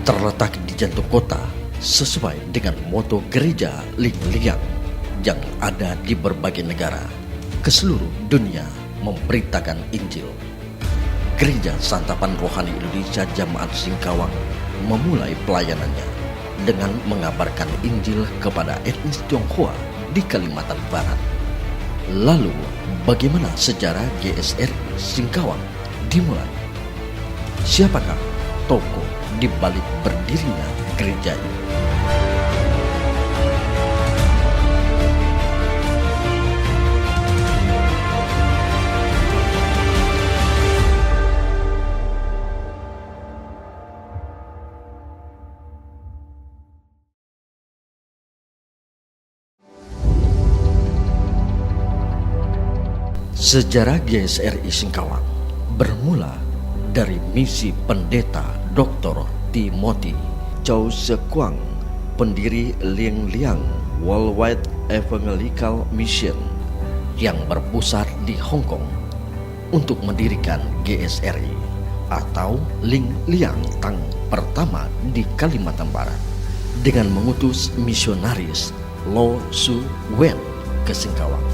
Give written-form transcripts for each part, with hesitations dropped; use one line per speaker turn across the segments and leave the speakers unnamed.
terletak di jantung kota sesuai dengan moto gereja Ling Liang yang ada di berbagai negara ke seluruh dunia memberitakan Injil. Gereja Santapan Rohani Indonesia Jamaat Singkawang memulai pelayanannya dengan mengabarkan Injil kepada etnis Tionghoa di Kalimantan Barat. Lalu, bagaimana sejarah GSRI Singkawang dimulai? Siapakah tokoh di balik berdirinya gereja ini? Sejarah GSRI Singkawang bermula dari misi pendeta Dr. Timothy Chow Sekwang, pendiri Ling Liang Worldwide Evangelical Mission yang berpusat di Hong Kong untuk mendirikan GSRI atau Ling Liang Tang pertama di Kalimantan Barat dengan mengutus misionaris Lo Su Wen ke Singkawang.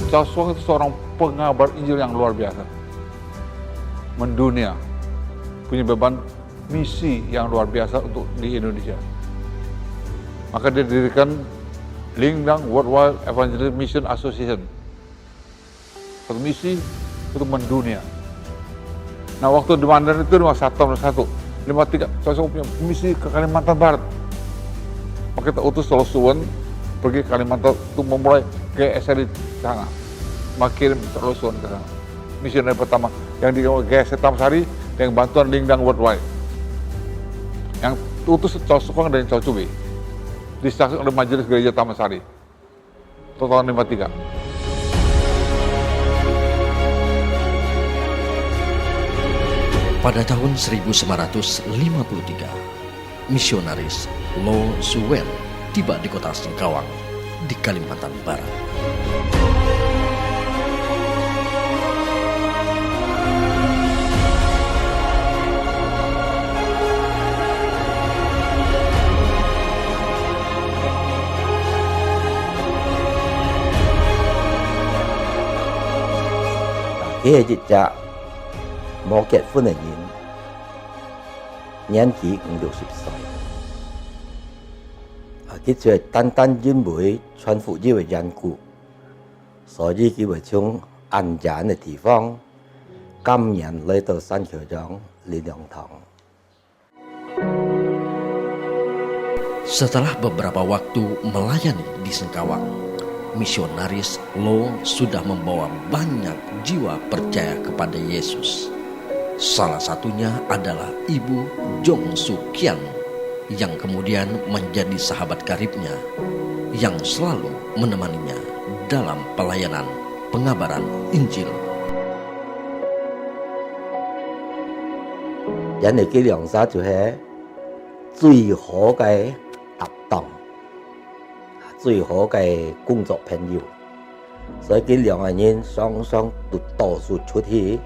Chow Sekwang itu seorang pengabar Injil yang luar biasa, mendunia, punya beban misi yang luar biasa untuk di Indonesia. Maka dia didirikan Ling Liang Worldwide Evangelical Mission Association, satu misi untuk mendunia. Nah, waktu di Mandarin itu 51, 53, Chow Sekwang punya misi ke Kalimantan Barat. Maka kita utus Lo Su Wen pergi ke Kalimantan untuk memulai GSRI di sana. Makin Lo Su Wen ke sana. Misioner pertama yang di GSRI Tamasari dengan bantuan Ling Liang Worldwide. Yang utus Chow Sekwang dan Chow Chu Bei. Disaksikan oleh Majelis Gereja Tamasari. Tahun 53.
Pada tahun 1953, misionaris Lo Su Wen tiba di kota Singkawang di Kalimantan Barat.
Cái dịch dạ một kết婚的人年紀50歲，佢就單單因為傳福音嘅緣故，所以佢會從安然嘅地方今年來到三橋莊靈糧堂。
Setelah beberapa waktu melayani di Singkawang, misionaris Lo sudah membawa banyak jiwa percaya kepada Yesus. Salah satunya adalah Ibu Jong Su Kian yang kemudian menjadi sahabat karibnya yang selalu menemaninya dalam pelayanan pengabaran Injil.
Nhân này cái lượng giá就係最好嘅搭檔，最好嘅工作朋友，所以佢兩個人雙雙都到處出去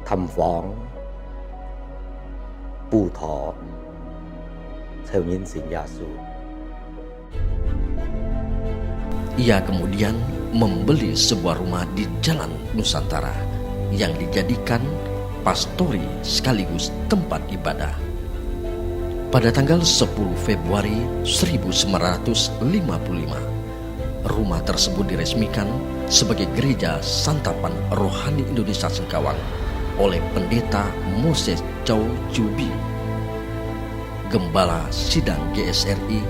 探訪、布道、求人信耶穌。
Ia kemudian membeli sebuah rumah di Jalan Nusantara yang dijadikan pastori sekaligus tempat ibadah. Pada tanggal 10 Februari 1955, rumah tersebut diresmikan sebagai Gereja Santapan Rohani Indonesia Singkawang oleh Pendeta Moses Chow Chu Bei, Gembala Sidang GSRI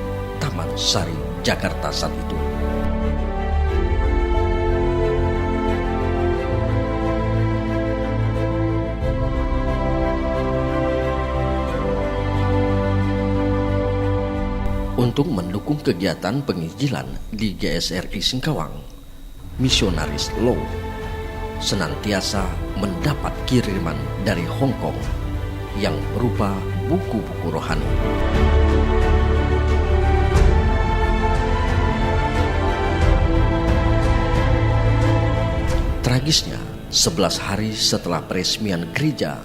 Taman Sari, Jakarta saat itu. Untuk mendukung kegiatan penginjilan di GSRI Singkawang, misionaris Lo senantiasa mendapat kiriman dari Hong Kong yang berupa buku-buku rohani. 11 hari setelah peresmian gereja,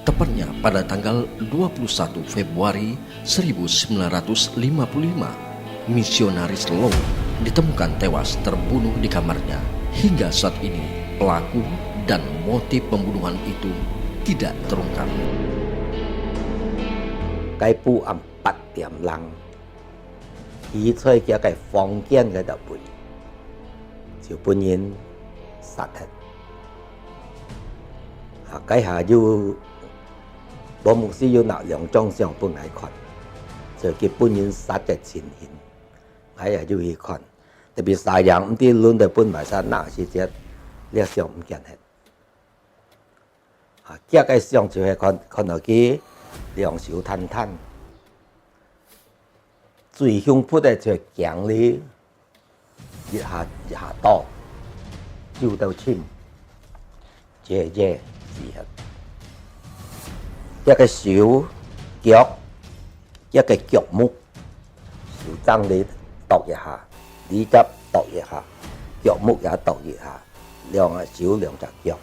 tepatnya pada tanggal 21 Februari 1955, misionaris Low ditemukan tewas terbunuh di kamarnya. Hingga saat ini, pelaku dan motif pembunuhan itu tidak terungkap.
Cái vụ âm 8 điểm lăng ý chơi kia cái phong kiến cái đặc biệt就本人殺hết cái下要保牧師要拿兩張相本嚟看，就佢本人殺嘅前言，係要去看，特別曬人唔啲亂到本埋殺那時節，呢相唔見hết。這個相就係看到佢兩手攤攤，最凶迫嘅就係強力一下刀，照到簽，這是hết。一個手腳，一個腳目，手踭你度一下，呢執度一下，腳目也度一下，兩隻手兩隻腳，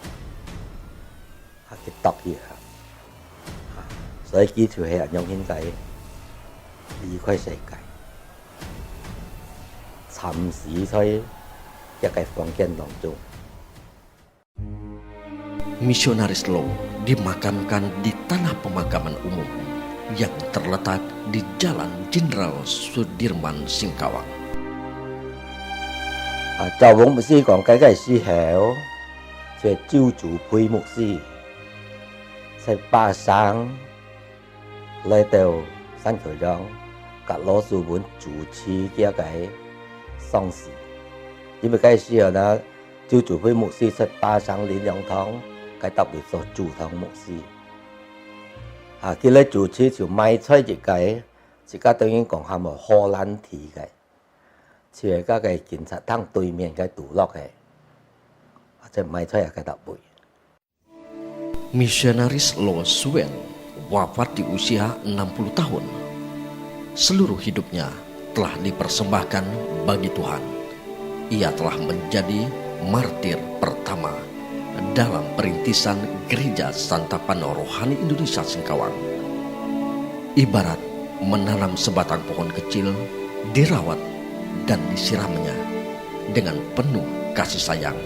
去度一下。所以佢就係人用現在離開世界，沉死在一個房間當中。
Misionaris Low dimakamkan di tanah pemakaman umum yang terletak di Jalan Jenderal Sudirman Singkawang.
就王牧師講緊嘅時候，就係朝主配牧師，在巴生來到新球場，格羅素本主持嘅一個喪事。因為嗰時候呢，朝主配牧師在巴生連兩堂。cái đặc biệt do chủ thống牧sư khi lấy chủ trì就賣菜一個自家當然講係冇荷蘭thị嘅就係嗰個警察廳對面嘅堵落嘅即係賣菜係特別。
Misionaris Lo Suen wafat di usia 60 tahun. Seluruh hidupnya telah dipersembahkan bagi Tuhan. Ia telah menjadi martir pertama dalam perintisan Gereja Santapan Rohani Indonesia Singkawang. Ibarat menanam sebatang pohon kecil, dirawat dan disiramnya dengan penuh kasih sayang,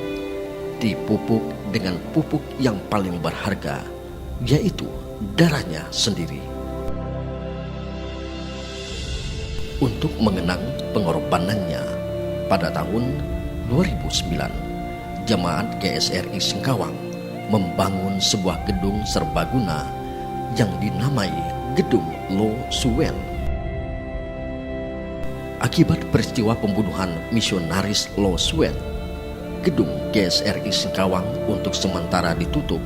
dipupuk dengan pupuk yang paling berharga, yaitu darahnya sendiri. Untuk mengenang pengorbanannya, pada tahun 2009, Jemaat GSRI Singkawang membangun sebuah gedung serbaguna yang dinamai Gedung Lo Suen. Akibat peristiwa pembunuhan misionaris Lo Suen, gedung GSRI Singkawang untuk sementara ditutup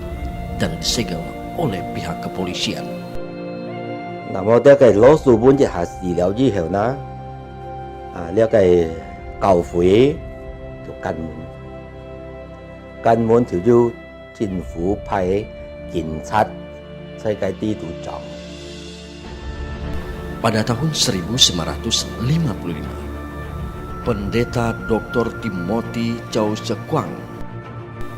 dan disegel oleh pihak kepolisian.
那麼呢個攞數本一下治療之後呢，呢個教會就根本就要政府派警察在cái地度長。
Pada tahun 1955, Pendeta Dr. Timothy Chow Sekwang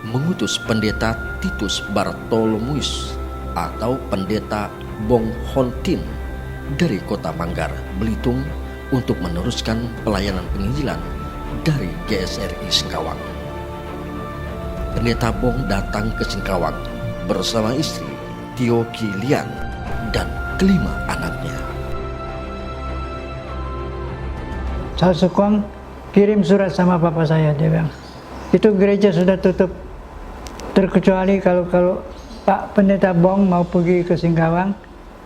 mengutus Pendeta Titus Bartolomeus atau Pendeta Bong Hon Tin dari kota Manggar, Belitung untuk meneruskan pelayanan penginjilan dari GSRI Singkawang. Pendeta Bong datang ke Singkawang bersama istri Tio Kilian dan kelima anaknya.
Chow Sekwang kirim surat sama papa saya, dia bilang itu gereja sudah tutup terkecuali kalau Pak Pendeta Bong mau pergi ke Singkawang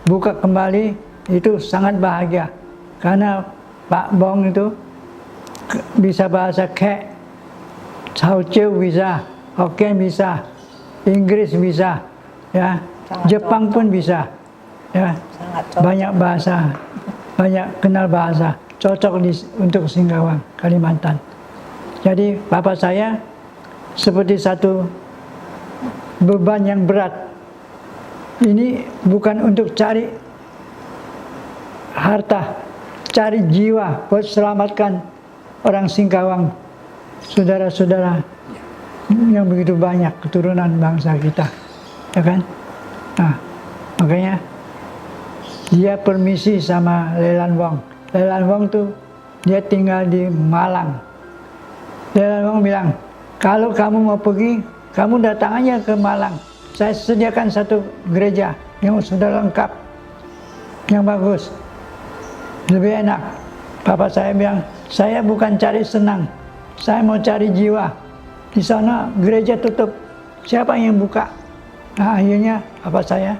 buka kembali, itu sangat bahagia karena Pak Bong itu bisa bahasa Khek, Chow Chew bisa, Hokkien bisa, Inggris bisa, ya, Jepang pun bisa, ya, banyak bahasa, banyak kenal bahasa, cocok untuk Singkawang, Kalimantan. Jadi bapak saya seperti satu beban yang berat. Ini bukan untuk cari harta, cari jiwa buat selamatkan orang Singkawang, saudara-saudara yang begitu banyak keturunan bangsa kita, ya kan? Nah, makanya dia permisi sama Lelan Wong. Lelan Wong tuh dia tinggal di Malang. Lelan Wong bilang, kalau kamu mau pergi, kamu datang aja ke Malang. Saya sediakan satu gereja yang sudah lengkap, yang bagus, lebih enak. Bapak saya bilang, saya bukan cari senang, saya mau cari jiwa. Di sana gereja tutup, siapa yang buka? Nah, akhirnya bapak saya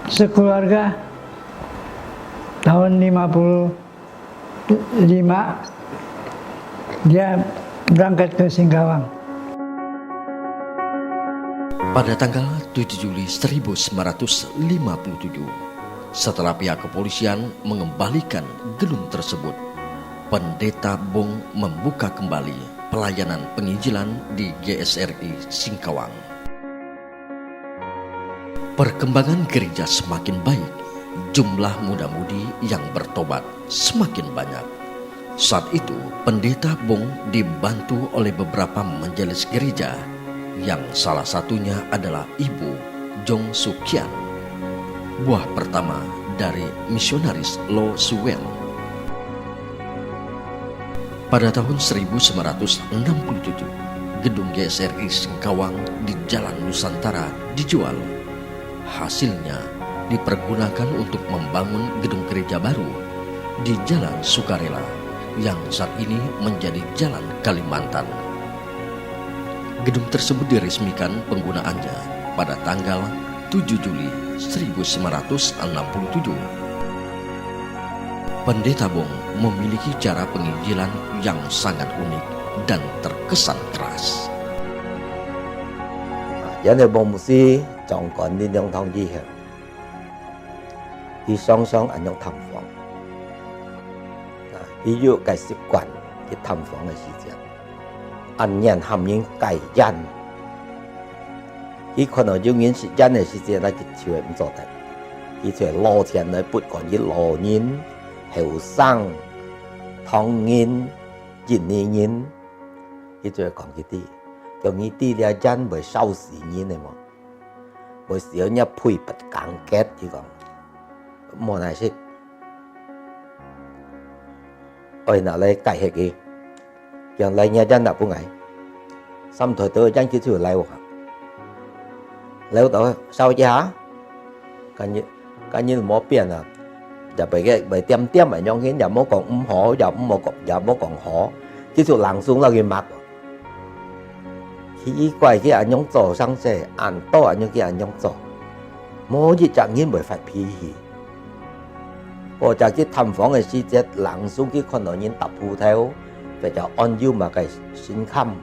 sekeluarga tahun 55 dia berangkat ke Singkawang.
Pada tanggal 7 Juli 1957, setelah pihak kepolisian mengembalikan gedung tersebut, Pendeta Bong membuka kembali pelayanan penginjilan di GSRI Singkawang. Perkembangan gereja semakin baik, jumlah muda-mudi yang bertobat semakin banyak. Saat itu, Pendeta Bong dibantu oleh beberapa majelis gereja, yang salah satunya adalah Ibu Jong Sukian, buah pertama dari misionaris Lo Suwen. Pada tahun 1967, gedung GSRI Singkawang di Jalan Nusantara dijual. Hasilnya dipergunakan untuk membangun gedung gereja baru di Jalan Sukarela yang saat ini menjadi Jalan Kalimantan. Gedung tersebut diresmikan penggunaannya pada tanggal 7 Juli 1967. Pendeta Bong memiliki cara penginjilan yang sangat unik dan terkesan keras.
Jadi Bong Musi trọng còn đi đường thông đi hiểu, đi song song anh用探访，伊有个习惯去探访的时间，按年含人改人，伊可能有人是人的时间来去找唔做得，伊就老天来不管伊老人、后生、唐人、年人，伊就講呢啲，用呢啲咧人會收視人嘅嘛。會少一配不間結呢個，冇難識。我嗱你計係嘅，讓你嘅人嗱本嚟，心台對人叫做嚟喎，嚟到收一下，跟住冇變啊，就被點點咪用顯又冇講唔好，又冇講好，叫做冷xuống là cái mặt。奇怪嘅人用做生勢，按多人用嘅人用做，冇一隻人會發脾氣。我就去探訪嘅時節，冷xuống嘅可能人搭鋪頭，就就按照嘛嘅先襟，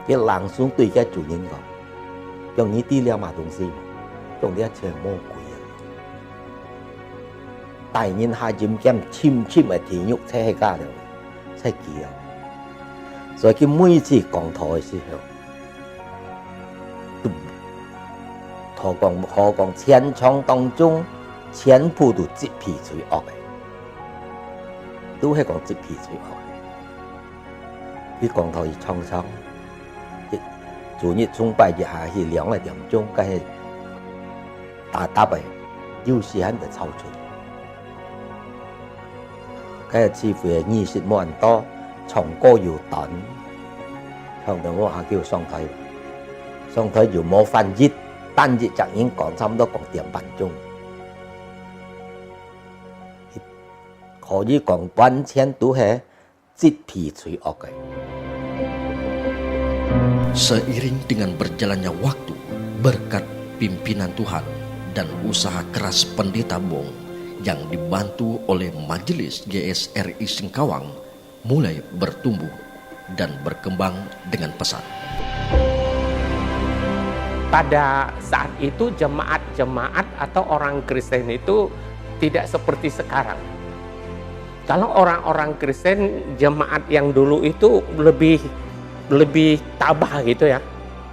嘅冷xuống對嘅主人講，用呢啲了嘛東西，用呢一隻魔鬼啊！大人下漸漸簽嘅田肉車喺家度，車記啊！所以佢每次講台嘅時候。何講千瘡當中，全部都接皮隨惡嘅，都係講接皮隨惡嘅。佢講台是創傷，主日崇拜一下係2點鐘，梗係打敗，有時間就抽出，梗係似乎係20冇人多，唱歌要等，唱到我下叫上台要冇翻熱。單日就已經講差唔多講1點鐘，可以講完全都係接皮隨惡嘅。
Seiring dengan berjalannya waktu, berkat pimpinan Tuhan dan usaha keras Pendeta Bong yang dibantu oleh Majelis GSRI Singkawang mulai bertumbuh dan berkembang dengan pesat.
Pada saat itu jemaat-jemaat atau orang Kristen itu tidak seperti sekarang. Kalau orang-orang Kristen, jemaat yang dulu itu lebih tabah gitu ya.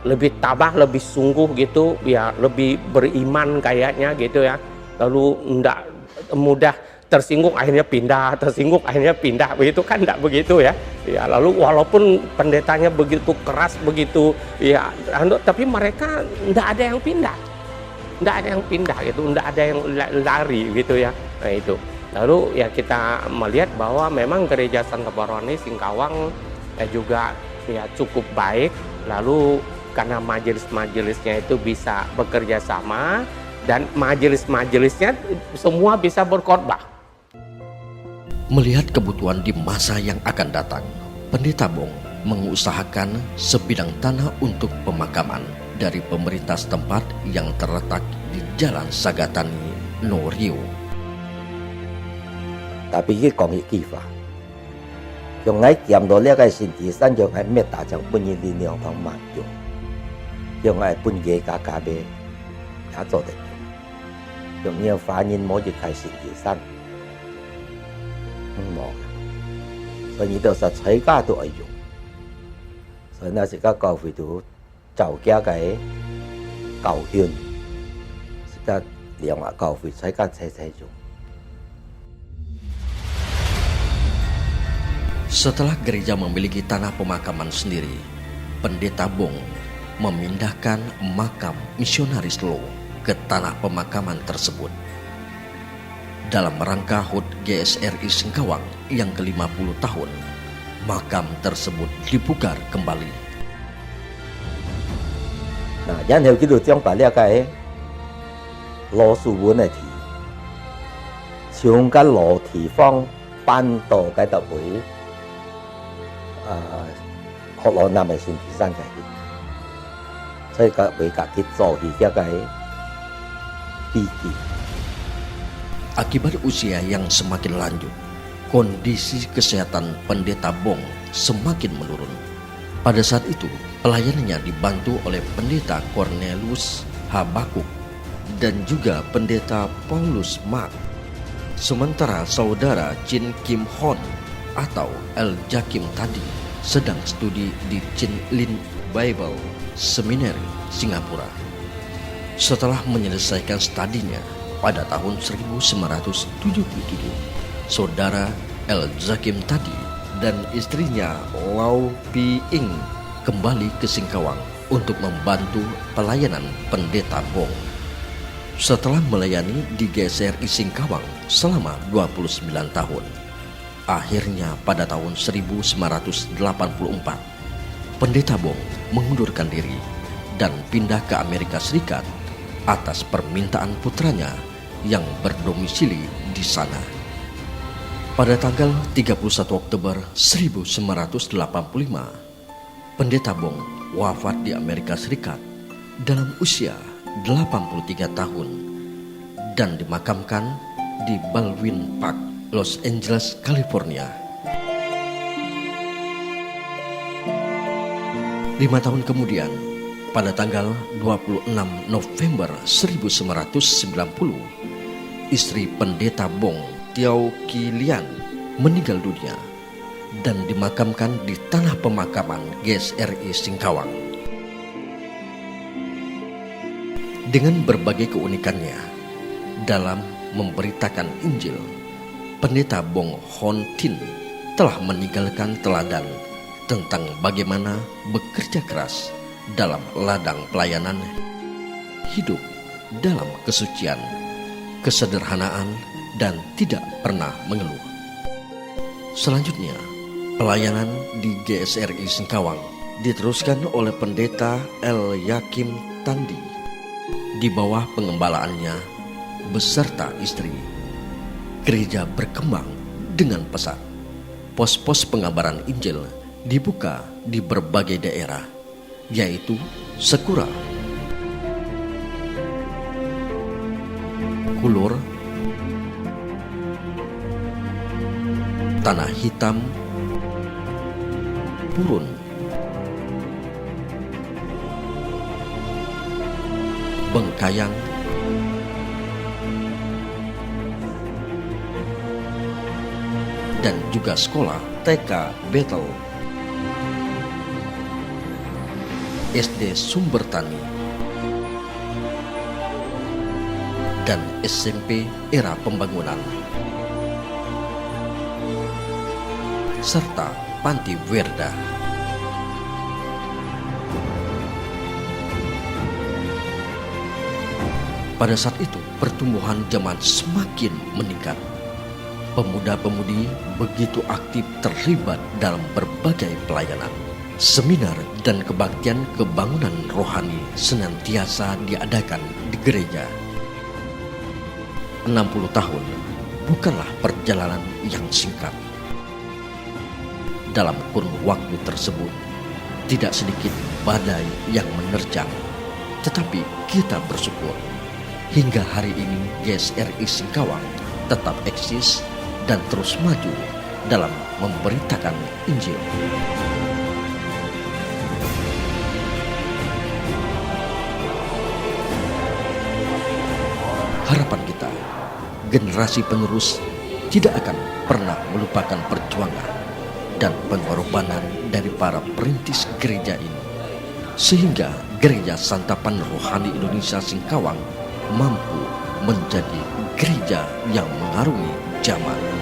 Lebih tabah, lebih sungguh gitu ya, lebih beriman kayaknya gitu ya. Lalu enggak mudah tersinggung akhirnya pindah, tersinggung akhirnya pindah, begitu kan, enggak begitu ya. Ya, lalu walaupun pendetanya begitu keras begitu ya, tapi mereka enggak ada yang pindah. Enggak ada yang pindah gitu, enggak ada yang lari gitu ya. Nah itu. Lalu ya kita melihat bahwa memang gereja Santa Barwani Singkawang juga ya cukup baik. Lalu karena majelis-majelisnya itu bisa bekerja sama dan majelis-majelisnya semua bisa berkhotbah.
Melihat kebutuhan di masa yang akan datang, Pendeta Bong mengusahakan sebidang tanah untuk pemakaman dari pemerintah setempat yang terletak di Jalan Sagatani, No Rio.
Tapi cái講嘅技法，用喺掂到呢個身體上，用喺咩大將本人力量同萬用，用喺本嘢家家嘅也做得用，用呢個反應冇就喺身體上，冇，所以到實在家都係用，所以那時個教會都就家嘅教訓，時個兩個教會在家齊用。
Setelah gereja memiliki tanah pemakaman sendiri, Pendeta Bong memindahkan makam misionaris Lo ke tanah pemakaman tersebut. Dalam rangka HUT GSRI Singkawang yang ke-50 tahun, makam tersebut dipugar kembali.
Nah, yang theo cái luật trong bản liệt cái lô su vốn này thì trong cái lô thị phong ban đầu cái tập với學羅南嘅先提山嘅，所以佢為佢做起一個筆記。
Akibat usia yang semakin lanjut, kondisi kesehatan Pendeta Bong semakin menurun. Pada saat itu, pelayanannya dibantu oleh Pendeta Cornelius Habakuk dan juga Pendeta Paulus Mark. Sementara saudara Chin Kim Hon atau El Jakim tadi sedang studi di Chin Lin Bible Seminary, Singapura. Setelah menyelesaikan studinya pada tahun 1977, saudara El Jakim tadi dan istrinya Lau Pi Ing kembali ke Singkawang untuk membantu pelayanan Pendeta Bong. Setelah melayani di GSRI Singkawang selama 29 tahun, akhirnya pada tahun 1984, Pendeta Bong mengundurkan diri dan pindah ke Amerika Serikat atas permintaan putranya yang berdomisili di sana. Pada tanggal 31 Oktober 1985, Pendeta Bong wafat di Amerika Serikat dalam usia 83 tahun dan dimakamkan di Baldwin Park, Los Angeles, California. 5 tahun kemudian, pada tanggal 26 November 1990, istri Pendeta Bong, Tiao Ki Lian, meninggal dunia dan dimakamkan di tanah pemakaman GSRI Singkawang. Dengan berbagai keunikannya dalam memberitakan Injil, Pendeta Bong Hon Tin telah meninggalkan teladan tentang bagaimana bekerja keras dalam ladang pelayanan, hidup dalam kesucian, kesederhanaan, dan tidak pernah mengeluh. Selanjutnya, pelayanan di GSRI Singkawang diteruskan oleh Pendeta El Yakim Tandi di bawah pengembalaannya beserta istri. Gereja berkembang dengan pesat. Pos-pos pengabaran Injil dibuka di berbagai daerah, yaitu Sekura, Kulur, Tanah Hitam, Purun, Bengkayang, dan juga sekolah TK Betel, SD Sumber Tani, dan SMP era pembangunan. serta panti Werda. Pada saat itu, pertumbuhan jemaat semakin meningkat. Pemuda-pemudi begitu aktif terlibat dalam berbagai pelayanan. Seminar dan kebaktian kebangunan rohani senantiasa diadakan di gereja. 60 tahun bukanlah perjalanan yang singkat. Dalam kurun waktu tersebut, tidak sedikit badai yang menerjang, tetapi kita bersyukur hingga hari ini GSRI Singkawang tetap eksis dan terus maju dalam memberitakan Injil. Harapan kita, generasi penerus tidak akan pernah melupakan perjuangan dan pengorbanan dari para perintis gereja ini, sehingga Gereja Santapan Rohani Indonesia Singkawang mampu menjadi gereja yang mengarungi zaman.